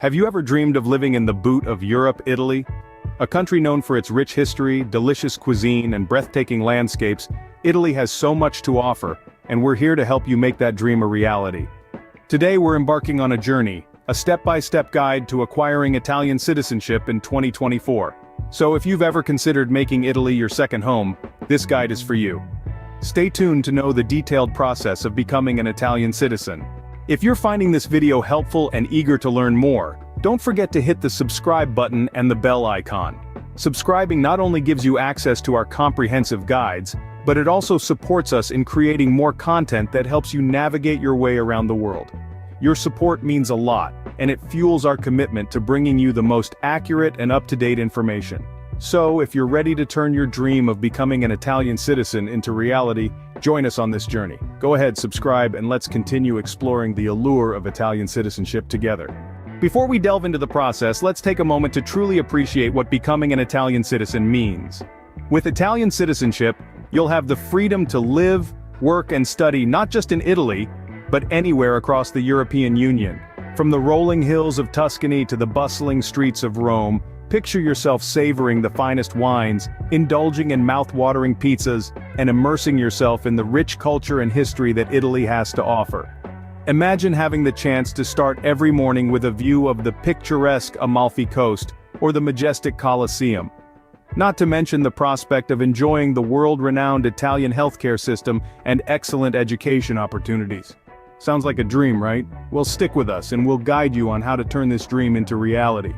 Have you ever dreamed of living in the boot of Europe, Italy? A country known for its rich history, delicious cuisine, and breathtaking landscapes, Italy has so much to offer, and we're here to help you make that dream a reality. Today we're embarking on a journey, a step-by-step guide to acquiring Italian citizenship in 2024. So if you've ever considered making Italy your second home, this guide is for you. Stay tuned to know the detailed process of becoming an Italian citizen. If you're finding this video helpful and eager to learn more, don't forget to hit the subscribe button and the bell icon. Subscribing not only gives you access to our comprehensive guides, but it also supports us in creating more content that helps you navigate your way around the world. Your support means a lot, and it fuels our commitment to bringing you the most accurate and up-to-date information. So, if you're ready to turn your dream of becoming an Italian citizen into reality, join us on this journey. Go ahead, subscribe, and let's continue exploring the allure of Italian citizenship together. Before we delve into the process, let's take a moment to truly appreciate what becoming an Italian citizen means. With Italian citizenship, you'll have the freedom to live, work, and study not just in Italy, but anywhere across the European Union. From the rolling hills of Tuscany to the bustling streets of Rome, picture yourself savoring the finest wines, indulging in mouth-watering pizzas, and immersing yourself in the rich culture and history that Italy has to offer. Imagine having the chance to start every morning with a view of the picturesque Amalfi Coast or the majestic Colosseum. Not to mention the prospect of enjoying the world-renowned Italian healthcare system and excellent education opportunities. Sounds like a dream, right? Well, stick with us and we'll guide you on how to turn this dream into reality.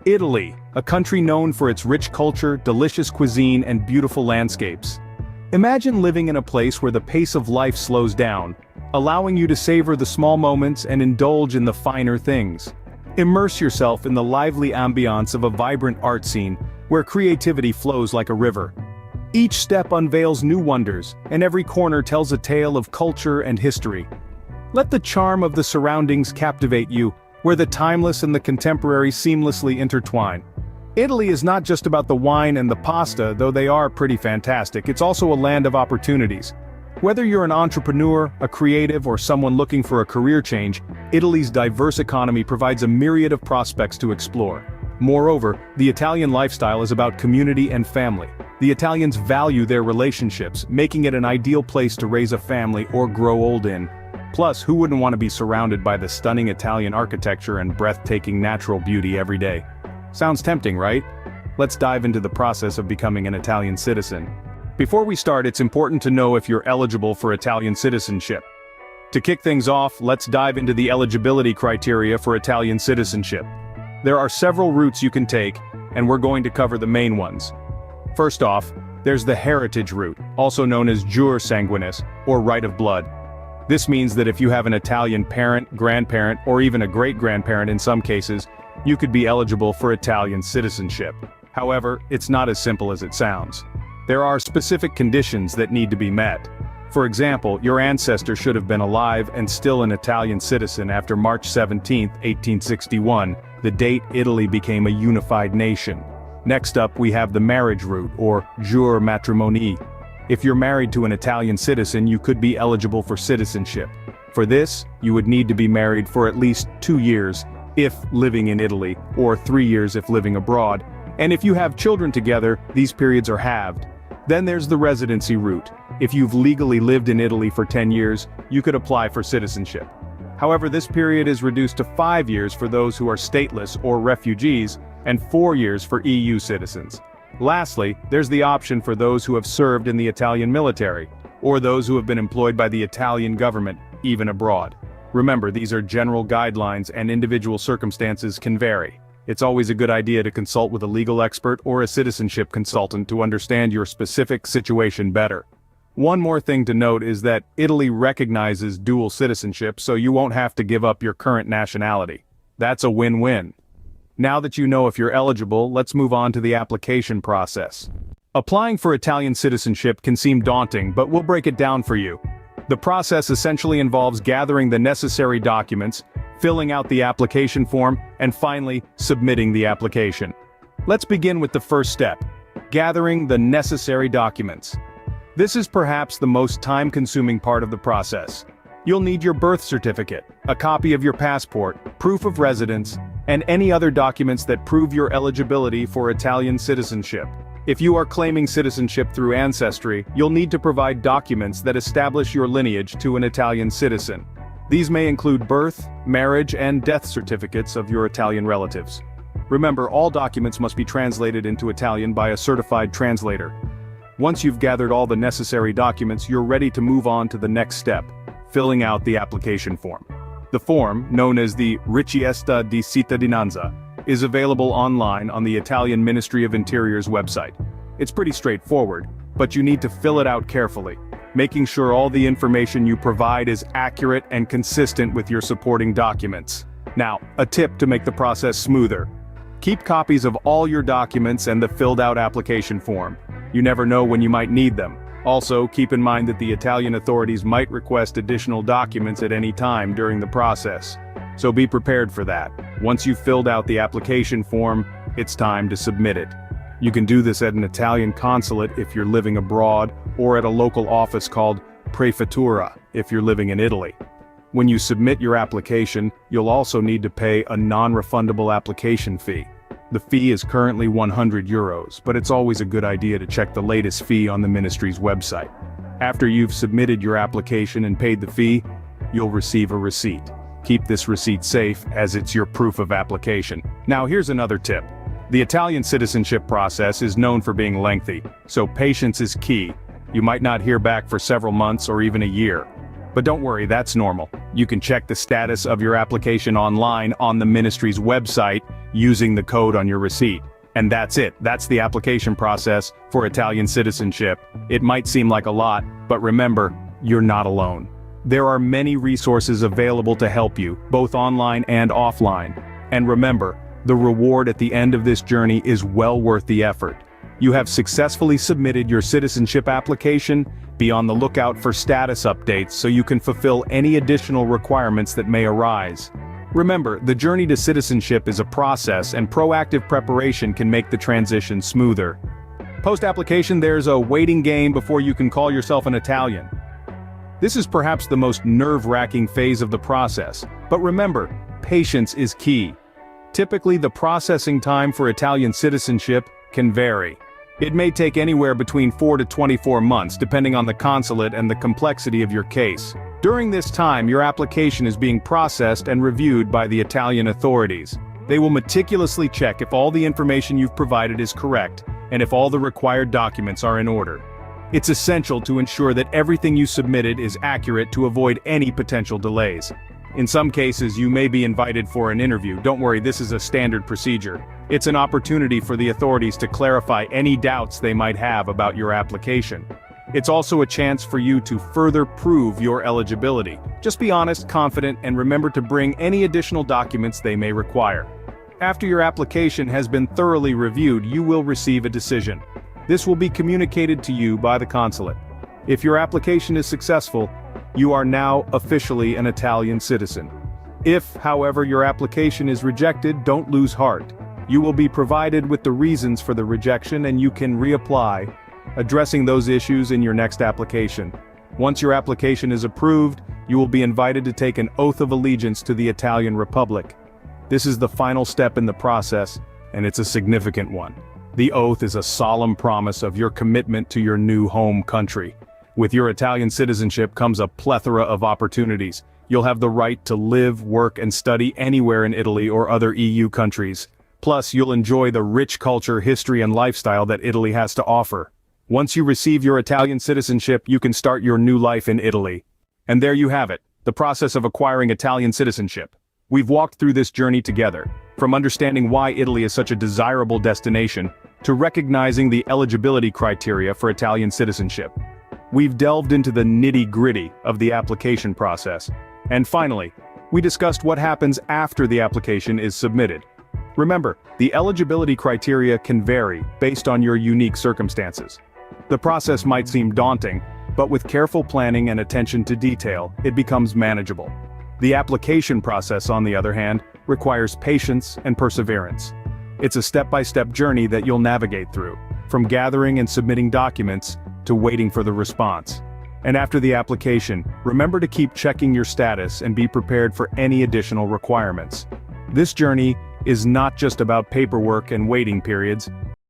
Italy, a country known for its rich culture, delicious cuisine, and beautiful landscapes. Imagine living in a place where the pace of life slows down, allowing you to savor the small moments and indulge in the finer things. Immerse yourself in the lively ambiance of a vibrant art scene, where creativity flows like a river. Each step unveils new wonders, and every corner tells a tale of culture and history. Let the charm of the surroundings captivate you, where the timeless and the contemporary seamlessly intertwine. Italy is not just about the wine and the pasta, though they are pretty fantastic. It's also a land of opportunities. Whether you're an entrepreneur, a creative, or someone looking for a career change, Italy's diverse economy provides a myriad of prospects to explore. Moreover, the Italian lifestyle is about community and family. The Italians value their relationships, making it an ideal place to raise a family or grow old in. Plus, who wouldn't want to be surrounded by the stunning Italian architecture and breathtaking natural beauty every day? Sounds tempting, right? Let's dive into the process of becoming an Italian citizen. Before we start, it's important to know if you're eligible for Italian citizenship. To kick things off, let's dive into the eligibility criteria for Italian citizenship. There are several routes you can take, and we're going to cover the main ones. First off, there's the heritage route, also known as jure sanguinis, or right of blood. This means that if you have an Italian parent, grandparent, or even a great-grandparent in some cases, you could be eligible for Italian citizenship. However, it's not as simple as it sounds. There are specific conditions that need to be met. For example, your ancestor should have been alive and still an Italian citizen after March 17, 1861, the date Italy became a unified nation. Next up, we have the marriage route, or jure matrimony. If you're married to an Italian citizen, you could be eligible for citizenship. For this, you would need to be married for at least 2 years, if living in Italy, or 3 years if living abroad, and if you have children together, these periods are halved. Then there's the residency route. If you've legally lived in Italy for 10 years, you could apply for citizenship. However, this period is reduced to 5 years for those who are stateless or refugees, and 4 years for EU citizens. Lastly, there's the option for those who have served in the Italian military, or those who have been employed by the Italian government, even abroad. Remember, these are general guidelines and individual circumstances can vary. It's always a good idea to consult with a legal expert or a citizenship consultant to understand your specific situation better. One more thing to note is that Italy recognizes dual citizenship, so you won't have to give up your current nationality. That's a win-win. Now that you know if you're eligible, let's move on to the application process. Applying for Italian citizenship can seem daunting, but we'll break it down for you. The process essentially involves gathering the necessary documents, filling out the application form, and finally, submitting the application. Let's begin with the first step: gathering the necessary documents. This is perhaps the most time-consuming part of the process. You'll need your birth certificate, a copy of your passport, proof of residence, and any other documents that prove your eligibility for Italian citizenship. If you are claiming citizenship through ancestry, you'll need to provide documents that establish your lineage to an Italian citizen. These may include birth, marriage, and death certificates of your Italian relatives. Remember, all documents must be translated into Italian by a certified translator. Once you've gathered all the necessary documents, you're ready to move on to the next step, filling out the application form. The form, known as the Richiesta di Cittadinanza, is available online on the Italian Ministry of Interior's website. It's pretty straightforward, but you need to fill it out carefully, making sure all the information you provide is accurate and consistent with your supporting documents. Now, a tip to make the process smoother. Keep copies of all your documents and the filled-out application form. You never know when you might need them. Also, keep in mind that the Italian authorities might request additional documents at any time during the process. So be prepared for that. Once you've filled out the application form, it's time to submit it. You can do this at an Italian consulate if you're living abroad, or at a local office called prefettura if you're living in Italy. When you submit your application, you'll also need to pay a non-refundable application fee. The fee is currently €100, but it's always a good idea to check the latest fee on the ministry's website. After you've submitted your application and paid the fee, you'll receive a receipt. Keep this receipt safe, as it's your proof of application. Now here's another tip. The Italian citizenship process is known for being lengthy, so patience is key. You might not hear back for several months or even a year. But don't worry, that's normal. You can check the status of your application online on the ministry's website using the code on your receipt. And that's it. That's the application process for Italian citizenship. It might seem like a lot, but remember, you're not alone. There are many resources available to help you, both online and offline. And remember, the reward at the end of this journey is well worth the effort. You have successfully submitted your citizenship application. Be on the lookout for status updates so you can fulfill any additional requirements that may arise. Remember, the journey to citizenship is a process, and proactive preparation can make the transition smoother. Post-application, there's a waiting game before you can call yourself an Italian. This is perhaps the most nerve-wracking phase of the process, but remember, patience is key. Typically, the processing time for Italian citizenship can vary. It may take anywhere between 4 to 24 months, depending on the consulate and the complexity of your case. During this time, your application is being processed and reviewed by the Italian authorities. They will meticulously check if all the information you've provided is correct, and if all the required documents are in order. It's essential to ensure that everything you submitted is accurate to avoid any potential delays. In some cases, you may be invited for an interview. Don't worry, this is a standard procedure. It's an opportunity for the authorities to clarify any doubts they might have about your application. It's also a chance for you to further prove your eligibility. Just be honest, confident, and remember to bring any additional documents they may require. After your application has been thoroughly reviewed, you will receive a decision. This will be communicated to you by the consulate. If your application is successful, you are now officially an Italian citizen. If, however, your application is rejected, don't lose heart. You will be provided with the reasons for the rejection, and you can reapply, addressing those issues in your next application. Once your application is approved, you will be invited to take an oath of allegiance to the Italian Republic. This is the final step in the process, and it's a significant one. The oath is a solemn promise of your commitment to your new home country. With your Italian citizenship comes a plethora of opportunities. You'll have the right to live, work, and study anywhere in Italy or other EU countries. Plus, you'll enjoy the rich culture, history, and lifestyle that Italy has to offer. Once you receive your Italian citizenship, you can start your new life in Italy. And there you have it, the process of acquiring Italian citizenship. We've walked through this journey together, from understanding why Italy is such a desirable destination, to recognizing the eligibility criteria for Italian citizenship. We've delved into the nitty-gritty of the application process. And finally, we discussed what happens after the application is submitted. Remember, the eligibility criteria can vary based on your unique circumstances. The process might seem daunting, but with careful planning and attention to detail, it becomes manageable. The application process, on the other hand, requires patience and perseverance. It's a step-by-step journey that you'll navigate through, from gathering and submitting documents to waiting for the response. And after the application, remember to keep checking your status and be prepared for any additional requirements. This journey is not just about paperwork and waiting periods,